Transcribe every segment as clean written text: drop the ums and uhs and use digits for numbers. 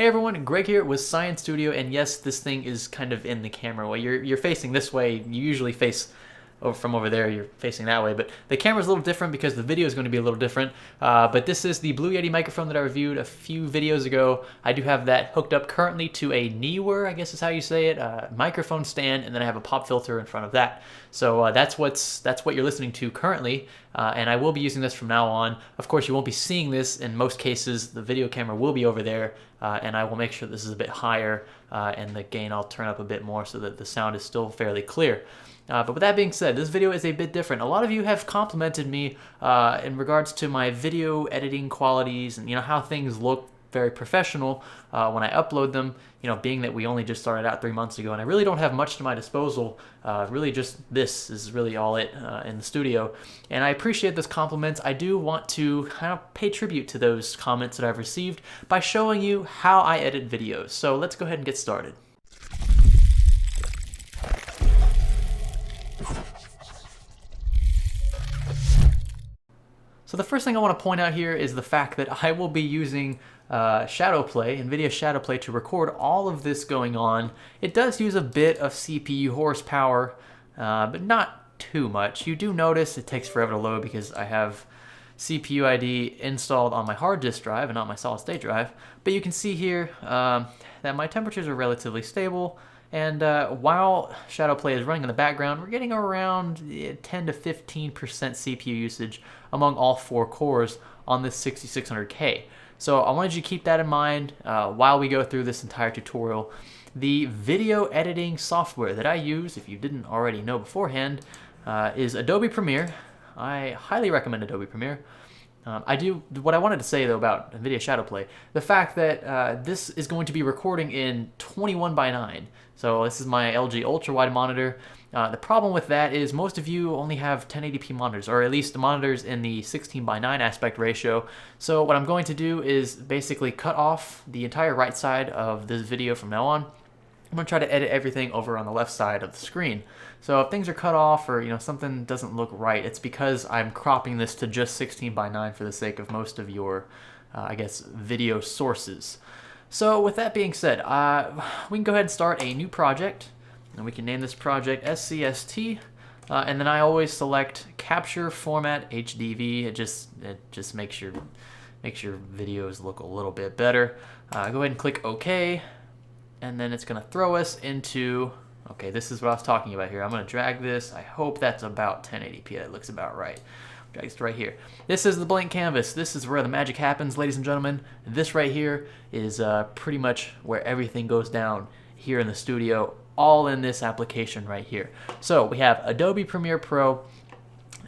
Hey everyone, Greg here with Science Studio, and yes, this thing is kind of in the camera way. You're facing this way. You usually face from over there. You're facing that way, but the camera's a little different because the video is going to be a little different. But this is the Blue Yeti microphone that I reviewed a few videos ago. I do have that hooked up currently to a Neewer, I guess is how you say it, microphone stand, and then I have a pop filter in front of that. So that's what you're listening to currently, and I will be using this from now on. Of course, you won't be seeing this in most cases. The video camera will be over there, and I will make sure this is a bit higher, and the gain I'll turn up a bit more so that the sound is still fairly clear. But with that being said, this video is a bit different. A lot of you have complimented me in regards to my video editing qualities and how things look very professional when I upload them. Being that we only just started out 3 months ago, and I really don't have much to my disposal. Really, just this is really all it in the studio. And I appreciate those compliments. I do want to kind of pay tribute to those comments that I've received by showing you how I edit videos. So let's go ahead and get started. So the first thing I want to point out here is the fact that I will be using Shadowplay, Nvidia Shadowplay, to record all of this going on. It does use a bit of CPU horsepower, but not too much. You do notice it takes forever to load because I have CPU ID installed on my hard disk drive and not my solid state drive. But you can see here that my temperatures are relatively stable. And while Shadowplay is running in the background, we're getting around 10 to 15% CPU usage among all 4 cores on this 6600K. So I wanted you to keep that in mind while we go through this entire tutorial. The video editing software that I use, if you didn't already know beforehand, is Adobe Premiere. I highly recommend Adobe Premiere. What I wanted to say though about Nvidia Shadowplay, the fact that this is going to be recording in 21:9. So this is my LG ultra wide monitor. The problem with that is most of you only have 1080p monitors, or at least the monitors in the 16:9 aspect ratio. So what I'm going to do is basically cut off the entire right side of this video from now on. I'm going to try to edit everything over on the left side of the screen. So if things are cut off or something doesn't look right, it's because I'm cropping this to just 16:9 for the sake of most of your, I guess, video sources. So with that being said, we can go ahead and start a new project, and we can name this project SCST, and then I always select Capture Format HDV. It just makes your videos look a little bit better. Go ahead and click OK. And then it's going to throw us into, okay, this is what I was talking about here. I'm going to drag this. I hope that's about 1080p. That looks about right. Drag it right here. This is the blank canvas. This is where the magic happens, ladies and gentlemen. And this right here is pretty much where everything goes down here in the studio, all in this application right here. So we have Adobe Premiere Pro.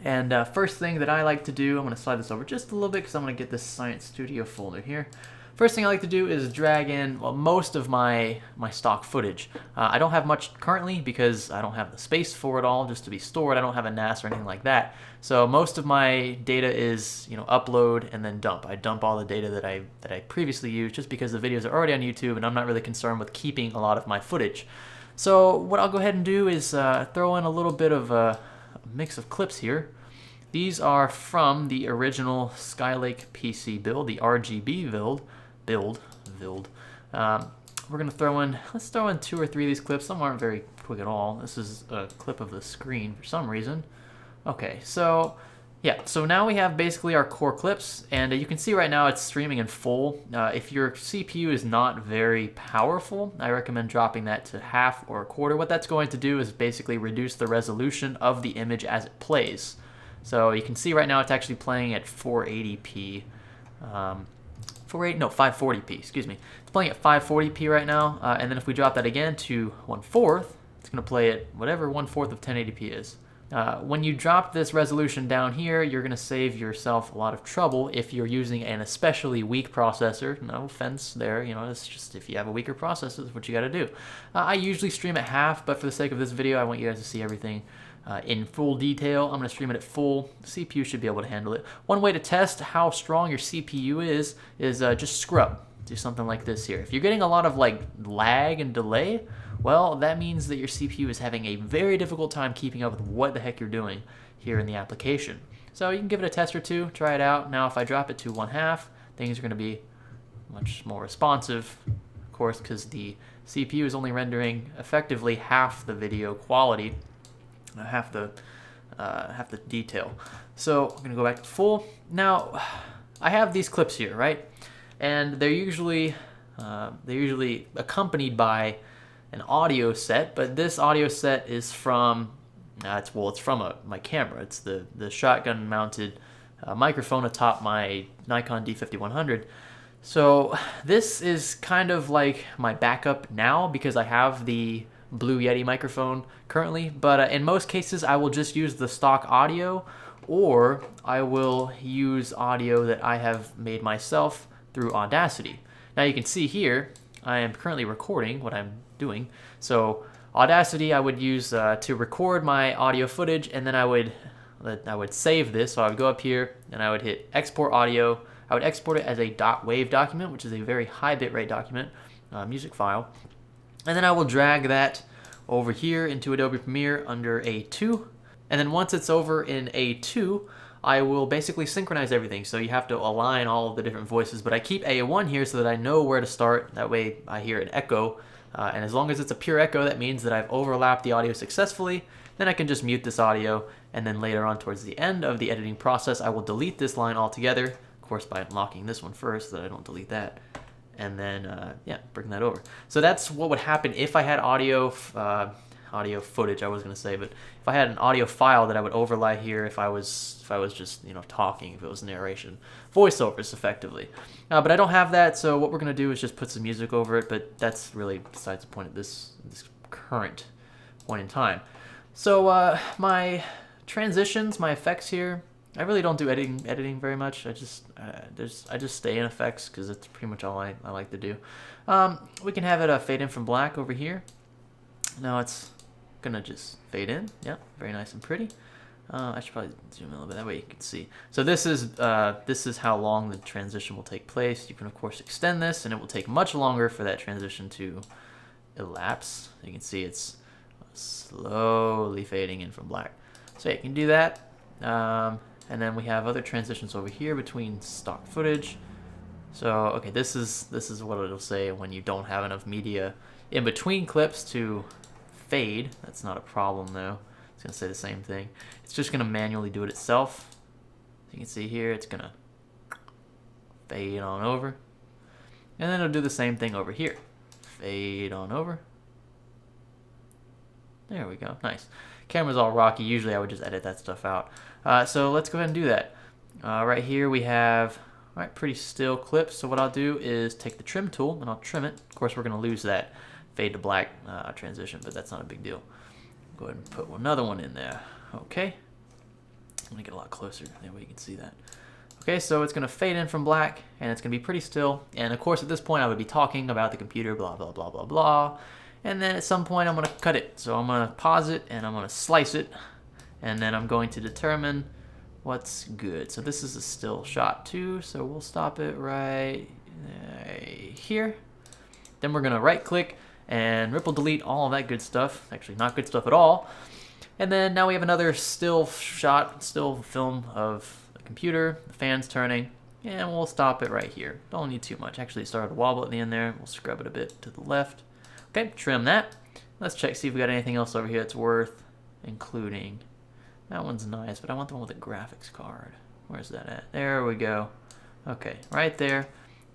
And first thing that I like to do, I'm going to slide this over just a little bit because I'm going to get this Science Studio folder here. First thing I like to do is drag in most of my stock footage. I don't have much currently because I don't have the space for it all just to be stored. I don't have a NAS or anything like that. So most of my data is upload and then dump. I dump all the data that I previously used just because the videos are already on YouTube and I'm not really concerned with keeping a lot of my footage. So what I'll go ahead and do is throw in a little bit of a mix of clips here. These are from the original Skylake PC build, the RGB build. We're gonna let's throw in 2 or 3 of these clips. Some aren't very quick at all. This is a clip of the screen for some reason. Okay, so yeah, so now we have basically our core clips, and you can see right now it's streaming in full. If your CPU is not very powerful, I recommend dropping that to half or a quarter. What that's going to do is basically reduce the resolution of the image as it plays. So you can see right now it's actually playing at 480p. 540p, excuse me. It's playing at 540p right now, and then if we drop that again to 1/4, it's going to play at whatever 1/4 of 1080p is. When you drop this resolution down here, you're going to save yourself a lot of trouble if you're using an especially weak processor. No offense there, it's just if you have a weaker processor, that's what you got to do. I usually stream at half, but for the sake of this video, I want you guys to see everything in full detail. I'm going to stream it at full. The CPU should be able to handle it. One way to test how strong your CPU is just scrub. Do something like this here. If you're getting a lot of lag and delay, well, that means that your CPU is having a very difficult time keeping up with what the heck you're doing here in the application. So you can give it a test or two, try it out. Now if I drop it to 1/2, things are going to be much more responsive. of course, because the CPU is only rendering effectively half the video quality, half the detail. So I'm gonna go back to full. Now, I have these clips here, right? And they're usually accompanied by an audio set, but this audio set is from it's from my camera. It's the shotgun mounted microphone atop my Nikon D5100. So this is kind of like my backup now because I have the Blue Yeti microphone currently, but in most cases I will just use the stock audio, or I will use audio that I have made myself through Audacity. Now you can see here I am currently recording what I'm doing. So Audacity I would use to record my audio footage, and then I would save this. So I would go up here and I would hit export audio. I would export it as a .wav document, which is a very high bitrate document, music file. And then I will drag that over here into Adobe Premiere under A2. And then once it's over in A2, I will basically synchronize everything. So you have to align all of the different voices, but I keep A1 here so that I know where to start. That way I hear an echo. And as long as it's a pure echo, that means that I've overlapped the audio successfully. Then I can just mute this audio. And then later on towards the end of the editing process, I will delete this line altogether. Of course, by unlocking this one first so that I don't delete that. And then, yeah, bring that over. So that's what would happen if I had audio footage, I was going to say, but if I had an audio file that I would overlay here if I was just, talking, if it was narration, voiceovers effectively. But I don't have that, so what we're going to do is just put some music over it, but that's really besides the point at this current point in time. So my transitions, my effects here, I really don't do editing very much. I just stay in effects because that's pretty much all I like to do. We can have it fade in from black over here. Now it's gonna just fade in. Yeah, very nice and pretty. I should probably zoom in a little bit, that way you can see. So this is how long the transition will take place. You can of course extend this, and it will take much longer for that transition to elapse. You can see it's slowly fading in from black. So yeah, you can do that. And then we have other transitions over here between stock footage. So okay, this is what it'll say when you don't have enough media in between clips to fade. That's not a problem though. It's gonna say the same thing. It's just gonna manually do it itself. You can see here it's gonna fade on over, and then it'll do the same thing over here. Fade on over. There we go. Nice. Camera's all rocky. Usually I would just edit that stuff out. So let's go ahead and do that. Right here we have pretty still clips. So what I'll do is take the trim tool and I'll trim it. Of course we're going to lose that fade to black transition, but that's not a big deal. Go ahead and put another one in there. Okay. I'm going to get a lot closer. That way you can see that. Okay, so it's going to fade in from black and it's going to be pretty still. And of course at this point I would be talking about the computer, blah, blah, blah, blah, blah. And then at some point I'm going to cut it. So I'm going to pause it and I'm going to slice it. And then I'm going to determine what's good. So this is a still shot too. So we'll stop it right here. Then we're going to right click and ripple delete all of that good stuff. Actually not good stuff at all. And then now we have another still shot, still film of the computer, the fan's turning. And we'll stop it right here. Don't need too much. Actually it started to wobble at the end there. We'll scrub it a bit to the left. Okay, trim that. Let's check, see if we got anything else over here that's worth including. That one's nice, but I want the one with the graphics card. Where's that at? There we go. Okay, right there.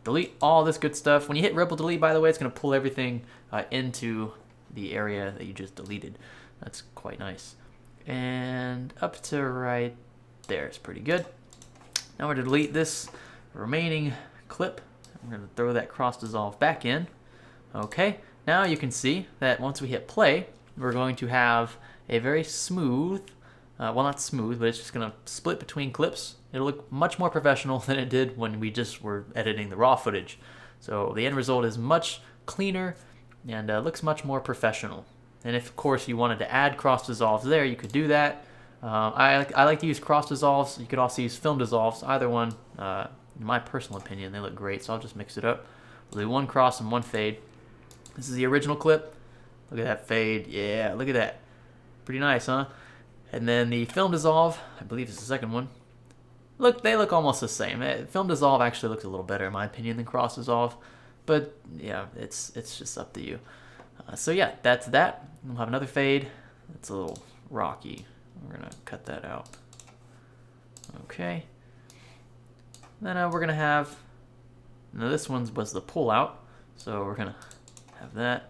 Delete all this good stuff. When you hit ripple delete, by the way, it's going to pull everything into the area that you just deleted. That's quite nice. And up to right there is pretty good. Now we're going to delete this remaining clip. I'm going to throw that cross dissolve back in. Okay. Now you can see that once we hit play, we're going to have a very smooth, well not smooth, but it's just going to split between clips. It'll look much more professional than it did when we just were editing the raw footage. So the end result is much cleaner and looks much more professional. And if of course you wanted to add cross dissolves there, you could do that. I like to use cross dissolves. You could also use film dissolves. Either one, in my personal opinion, they look great. So I'll just mix it up. We'll do one cross and one fade. This is the original clip. Look at that fade. Yeah, look at that. Pretty nice, huh? And then the film dissolve, I believe is the second one. Look, they look almost the same. Film dissolve actually looks a little better in my opinion than cross dissolve. but yeah, it's just up to you. So yeah, that's that. We'll have another fade. It's a little rocky. We're gonna cut that out. Okay. Then we're gonna have, now this one was the pull out, so we're gonna have that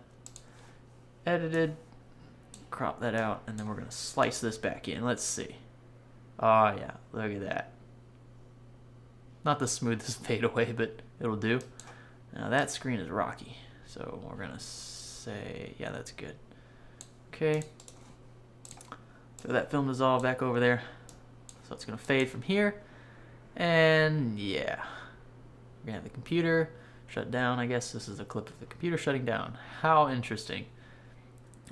edited, crop that out, and then we're gonna slice this back in. Let's see. Oh yeah, look at that. Not the smoothest fade away, but it'll do. Now that screen is rocky, so we're gonna say, yeah, that's good. Okay. Throw that film dissolve back over there. So it's gonna fade from here. And yeah, we're gonna have the computer shut down. I guess this is a clip of the computer shutting down. How interesting.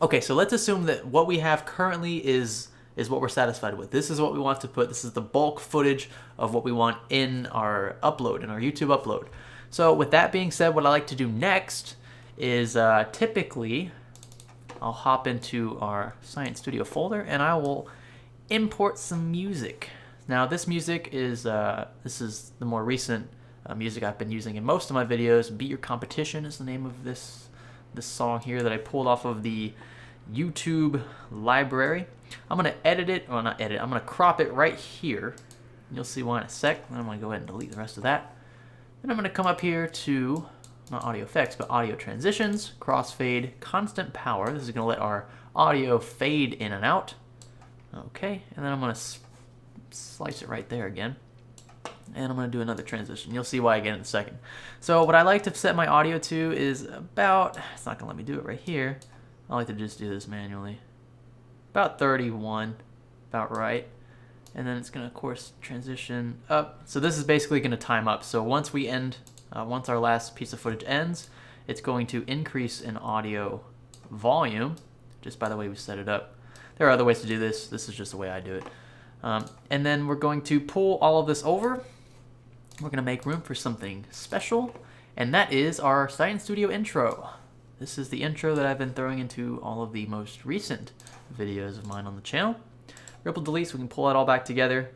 Okay, so let's assume that what we have currently is what we're satisfied with. This is what we want to put. This is the bulk footage of what we want in our upload, in our YouTube upload. So with that being said, what I like to do next is typically I'll hop into our Science Studio folder and I will import some music. Now this music is this is the more recent music I've been using in most of my videos. Beat Your Competition is the name of this song here that I pulled off of the YouTube library. I'm gonna edit it, or not edit, I'm gonna crop it right here. You'll see why in a sec. Then I'm gonna go ahead and delete the rest of that. Then I'm gonna come up here to, not audio effects, but audio transitions, crossfade, constant power. This is gonna let our audio fade in and out. Okay, and then I'm gonna slice it right there again. And I'm gonna do another transition. You'll see why again in a second. So what I like to set my audio to is about, it's not gonna let me do it right here. I like to just do this manually. About 31, about right. And then it's gonna, of course, transition up. So this is basically gonna time up. So once we end, once our last piece of footage ends, it's going to increase in audio volume, just by the way we set it up. There are other ways to do this. This is just the way I do it. And then we're going to pull all of this over. We're gonna make room for something special, and that is our Science Studio intro. This is the intro that I've been throwing into all of the most recent videos of mine on the channel. Ripple delete so we can pull it all back together.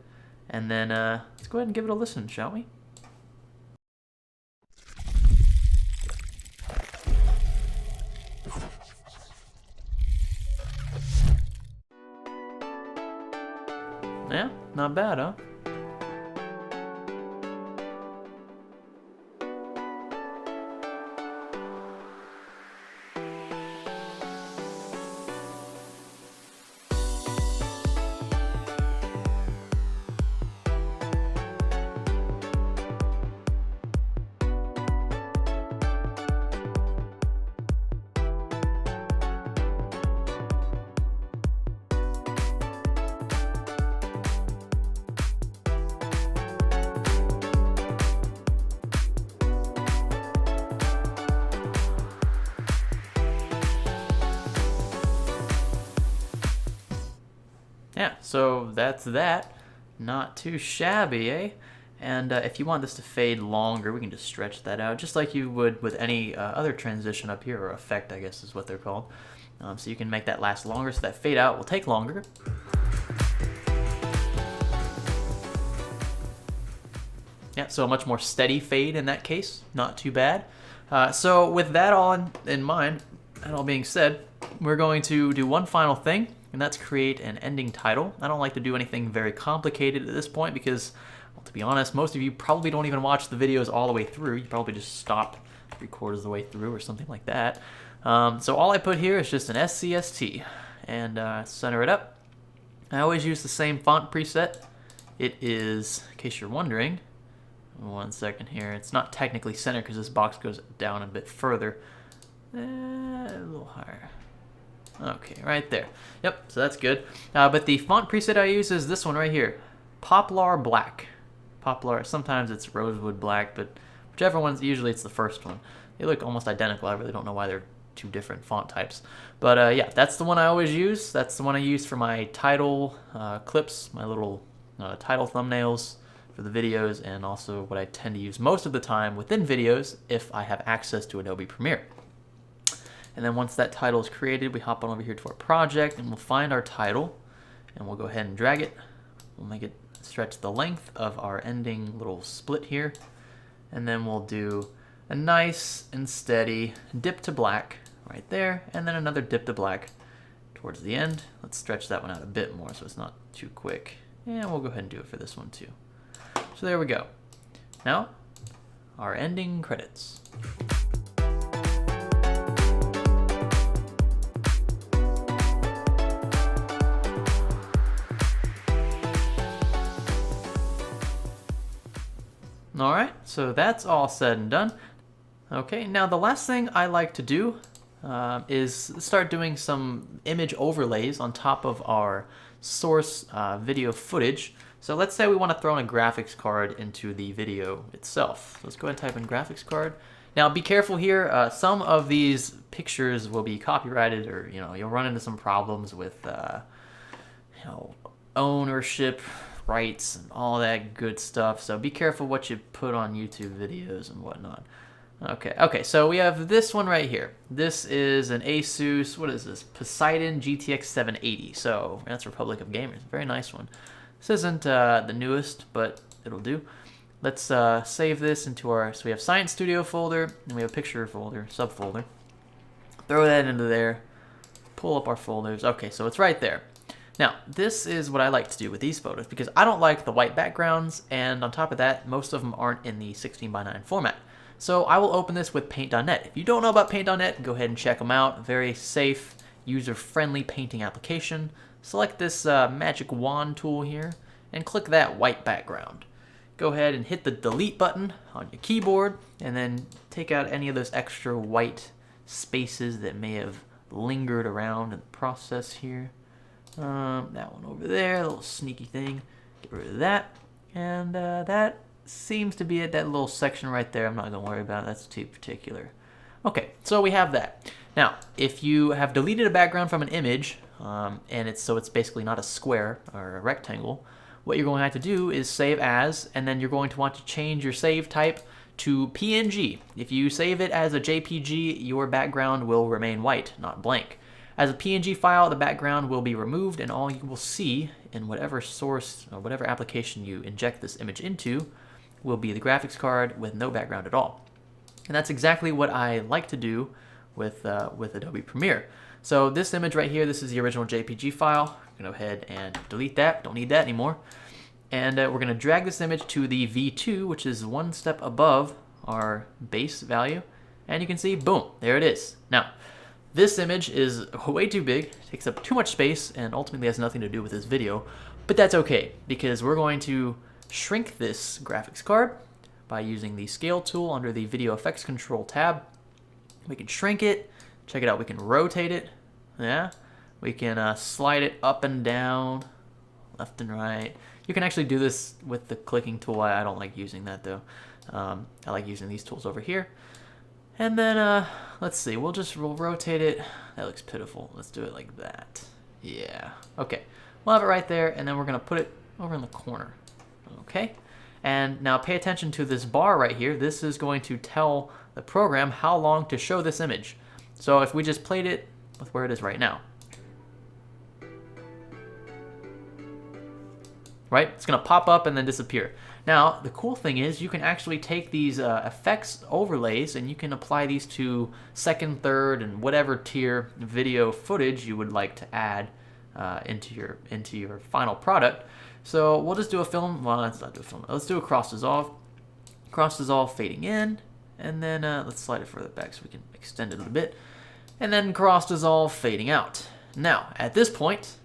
And then let's go ahead and give it a listen, shall we? Yeah, not bad, huh? Yeah, so that's that. Not too shabby, eh? And if you want this to fade longer, we can just stretch that out, just like you would with any other transition up here, or effect, I guess is what they're called. So you can make that last longer, so that fade out will take longer. Yeah, so a much more steady fade in that case, not too bad. So with that all in mind, that all being said, we're going to do one final thing, and that's create an ending title. I don't like to do anything very complicated at this point because, well, to be honest, most of you probably don't even watch the videos all the way through. You probably just stop 3/4 the way through or something like that. So all I put here is just an SCST and center it up. I always use the same font preset. It is, in case you're wondering, 1 second here, it's not technically centered because this box goes down a bit further. A little higher. Okay, right there. Yep, so that's good. But the font preset I use is this one right here, Poplar Black. Poplar, sometimes it's Rosewood Black, but whichever one's, usually it's the first one. They look almost identical. I really don't know why they're two different font types. But yeah, that's the one I always use. That's the one I use for my title clips, my little title thumbnails for the videos, and also what I tend to use most of the time within videos if I have access to Adobe Premiere. And then once that title is created, we hop on over here to our project and we'll find our title and we'll go ahead and drag it. We'll make it stretch the length of our ending little split here. And then we'll do a nice and steady dip to black right there, and then another dip to black towards the end. Let's stretch that one out a bit more so it's not too quick. And we'll go ahead and do it for this one too. So there we go. Now, our ending credits. All right, so that's all said and done. Okay, now the last thing I like to do is start doing some image overlays on top of our source video footage. So let's say we want to throw in a graphics card into the video itself. So let's go ahead and type in graphics card. Now be careful here. Some of these pictures will be copyrighted, or you'll run into some problems with ownership rights and all that good stuff. So be careful what you put on YouTube videos and whatnot. Okay, so we have this one right here. This is an Asus, what is this? Poseidon GTX 780. So that's Republic of Gamers, very nice one. This isn't the newest, but it'll do. Let's save this into our, so we have Science Studio folder, and we have a picture folder, subfolder. Throw that into there, pull up our folders. Okay, so it's right there. Now, this is what I like to do with these photos because I don't like the white backgrounds, and on top of that, most of them aren't in the 16:9 format. So I will open this with Paint.net. If you don't know about Paint.net, go ahead and check them out. Very safe, user-friendly painting application. Select this magic wand tool here and click that white background. Go ahead and hit the delete button on your keyboard and then take out any of those extra white spaces that may have lingered around in the process here. That one over there, a little sneaky thing. Get rid of that. And that seems to be it, that little section right there. I'm not going to worry about it. That's too particular. Okay, so we have that. Now, if you have deleted a background from an image, and it's basically not a square or a rectangle, what you're going to have to do is save as, and then you're going to want to change your save type to PNG. If you save it as a JPG, your background will remain white, not blank. As a PNG file, the background will be removed, and all you will see in whatever source or whatever application you inject this image into will be the graphics card with no background at all. And that's exactly what I like to do with Adobe Premiere. So this image right here, this is the original JPG file. I'm going to go ahead and delete that. Don't need that anymore. And we're going to drag this image to the V2, which is one step above our base value. And you can see, boom, there it is. Now, this image is way too big, takes up too much space, and ultimately has nothing to do with this video. But that's okay, because we're going to shrink this graphics card by using the scale tool under the video effects control tab. We can shrink it. Check it out. We can rotate it. Yeah. We can slide it up and down, left and right. You can actually do this with the clicking tool. I don't like using that though. I like using these tools over here. And then let's see. We'll rotate it. That looks pitiful. Let's do it like that. Yeah. Okay. We'll have it right there, and then we're gonna put it over in the corner. Okay. And now pay attention to this bar right here. This is going to tell the program how long to show this image. So if we just played it with where it is right now, right? It's gonna pop up and then disappear. Now, the cool thing is you can actually take these effects overlays and you can apply these to second, third, and whatever tier video footage you would like to add into your final product. So we'll just do a film. Well, let's not do a film. Let's do a cross dissolve. Cross dissolve fading in, and then let's slide it further back so we can extend it a bit, and then cross dissolve fading out. Now, at this point,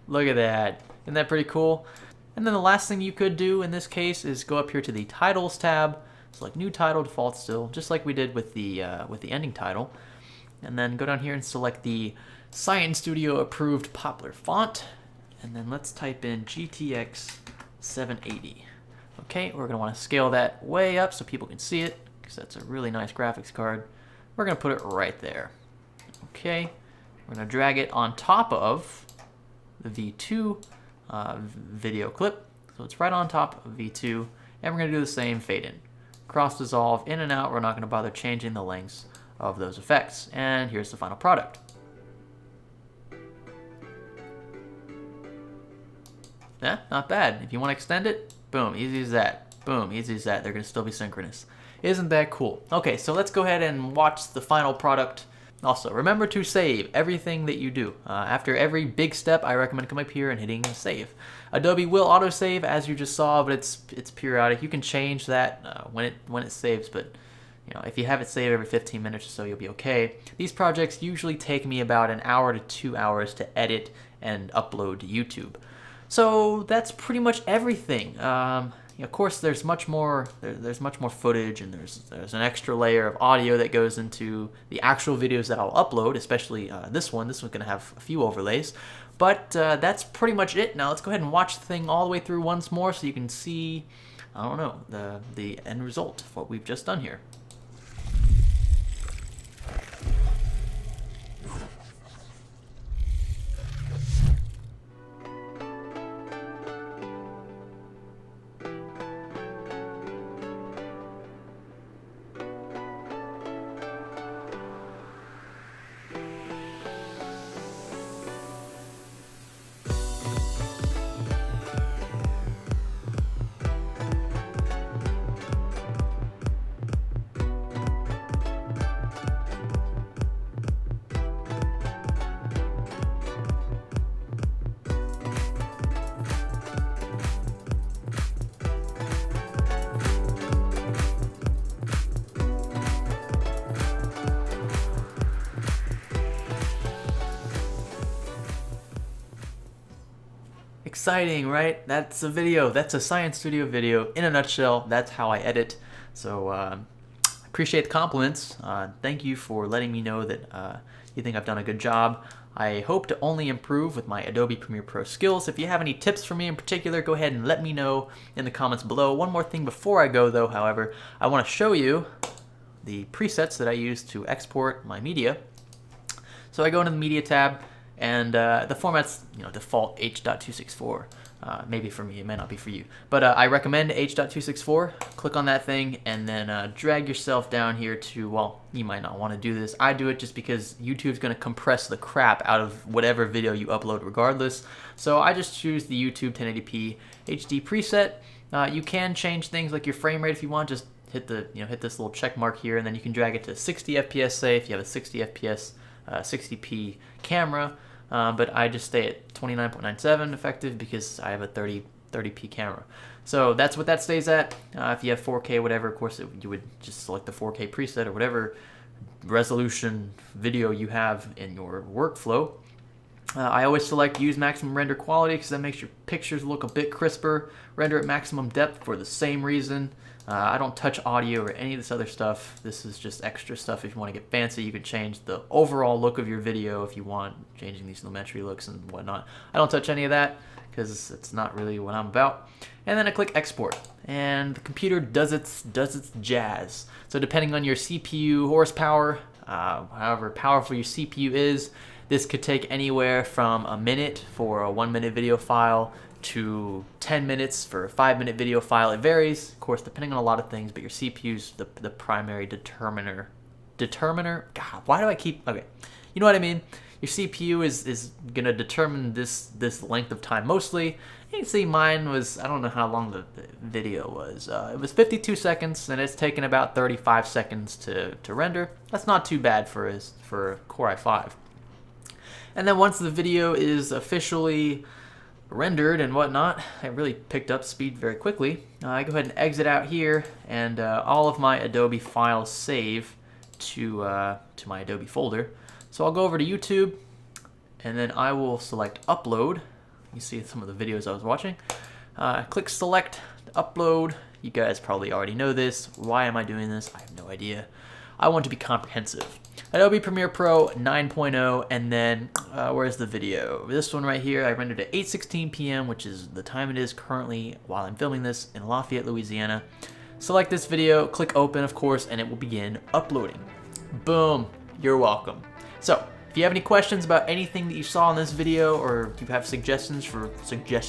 look at that. Isn't that pretty cool? And then the last thing you could do in this case is go up here to the titles tab, select new title, default still, just like we did with the ending title. And then go down here and select the Science Studio approved Poplar font. And then let's type in GTX 780. Okay, we're gonna wanna scale that way up so people can see it, because that's a really nice graphics card. We're gonna put it right there. Okay, we're gonna drag it on top of the V2 video clip. So it's right on top of V2, and we're gonna do the same fade in. Cross dissolve in and out. We're not gonna bother changing the lengths of those effects. And here's the final product. Yeah, not bad. If you want to extend it, Boom, easy as that. Boom, easy as that. They're gonna still be synchronous. Isn't that cool? Okay, so let's go ahead and watch the final product. Also, remember to save everything that you do. After every big step, I recommend coming up here and hitting save. Adobe will autosave, as you just saw, but it's periodic. You can change that when it saves, but if you have it saved every 15 minutes or so, you'll be okay. These projects usually take me about an hour to 2 hours to edit and upload to YouTube. So that's pretty much everything. Of course, there's much more. There's much more footage, and there's an extra layer of audio that goes into the actual videos that I'll upload, especially this one. This one's gonna have a few overlays, but that's pretty much it. Now let's go ahead and watch the thing all the way through once more, so you can see, I don't know, the end result of what we've just done here. Exciting, right? That's a video. That's a Science Studio video in a nutshell. That's how I edit. So I appreciate the compliments. Thank you for letting me know that you think I've done a good job. I hope to only improve with my Adobe Premiere Pro skills. If you have any tips for me in particular, go ahead and let me know in the comments below. One more thing before I go though, however, I want to show you the presets that I use to export my media. So I go into the Media tab, and the format's default H.264. Maybe for me, it may not be for you. But I recommend H.264. Click on that thing and then drag yourself down here to, well, you might not want to do this. I do it just because YouTube's going to compress the crap out of whatever video you upload regardless. So I just choose the YouTube 1080p HD preset. You can change things like your frame rate if you want. Just hit the hit this little check mark here, and then you can drag it to 60 FPS, say, if you have a 60 FPS 60p camera. But I just stay at 29.97 effective because I have a 30p camera. So that's what that stays at. If you have 4K, whatever, of course, you would just select the 4K preset or whatever resolution video you have in your workflow. I always select use maximum render quality because that makes your pictures look a bit crisper. Render at maximum depth for the same reason. I don't touch audio or any of this other stuff. This is just extra stuff. If you want to get fancy, you could change the overall look of your video if you want, changing these lumetri looks and whatnot. I don't touch any of that because it's not really what I'm about. And then I click export, and the computer does its jazz. So depending on your CPU horsepower, however powerful your CPU is, this could take anywhere from a minute for a 1-minute video file to 10 minutes for a 5-minute video file. It varies, of course, depending on a lot of things, but your CPU's the primary determiner. God, why do I keep... Okay, you know what I mean? Your CPU is going to determine this length of time mostly. You can see mine was, I don't know how long the video was. It was 52 seconds, and it's taken about 35 seconds to render. That's not too bad for a Core i5. And then once the video is officially rendered and whatnot, it really picked up speed very quickly. I go ahead and exit out here, and all of my Adobe files save to my Adobe folder. So I'll go over to YouTube, and then I will select upload. You see some of the videos I was watching. Click select upload. You guys probably already know this. Why am I doing this? I have no idea. I want to be comprehensive. Adobe Premiere Pro 9.0, and then where's the video? This one right here, I rendered at 8:16 p.m., which is the time it is currently while I'm filming this in Lafayette, Louisiana. Select this video, click open, of course, and it will begin uploading. Boom, you're welcome. So, if you have any questions about anything that you saw in this video, or if you have suggestions for future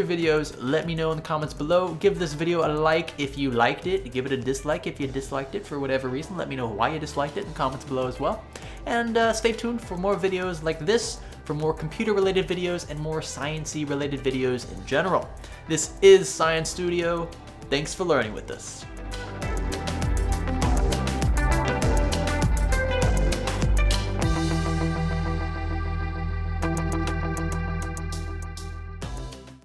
videos, let me know in the comments below. Give this video a like if you liked it. Give it a dislike if you disliked it for whatever reason. Let me know why you disliked it in the comments below as well. And stay tuned for more videos like this for more computer-related videos and more science-y related videos in general. This is Science Studio. Thanks for learning with us.